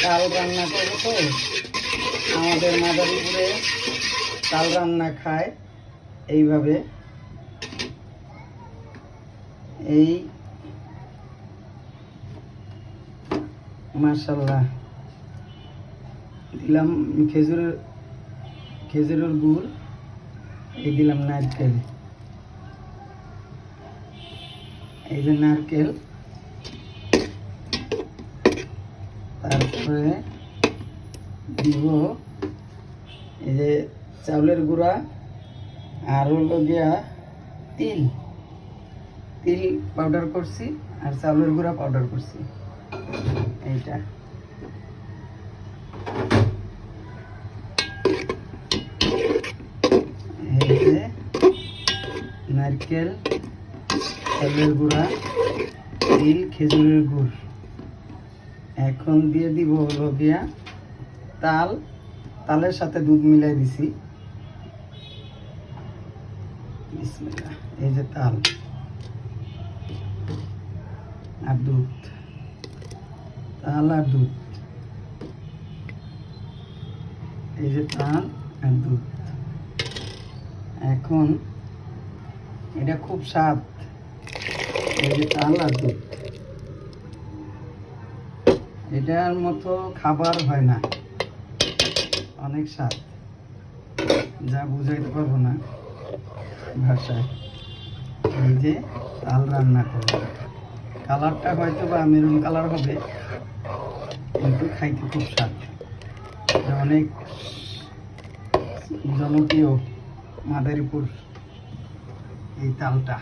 তাল রান্না করবো তো, আমাদের মাদারীপুরে তাল রান্না খায় এইভাবে। এই মাশাআল্লাহ দিলাম খেজুরের গুড়, এই দিলাম নারকেল, এই যে নারকেল, তারপরে দিব এই যে চাউলের গুঁড়া, আর হলো গিয়া তিল পাউডার করছি, আর চাউলের গুঁড়া পাউডার করছি। এইটা এই যে নারকেল, চাউলের গুঁড়া, তিল, খেজুরের গুড়। এখন দিয়ে দিব হলো গিয়া তালের সাথে দুধ মিলাই দিছি। বিসমিল্লাহ। এই যে তাল আর দুধ, তাল আর দুধ, এই যে তাল আর দুধ। এখন এটা খুব স্বাদ, এই যে তাল আর দুধ, এটার মতো খাবার হয় না, অনেক স্বাদ, যা বুঝাইতে পারবো না ভাষায়। এই যে তাল রান্না করবো, কালারটা হয়তো বা মেরুন কালার হবে, কিন্তু খাইতে খুব স্বাদ। এটা অনেক জনপ্রিয় মাদারীপুর এই তালটা।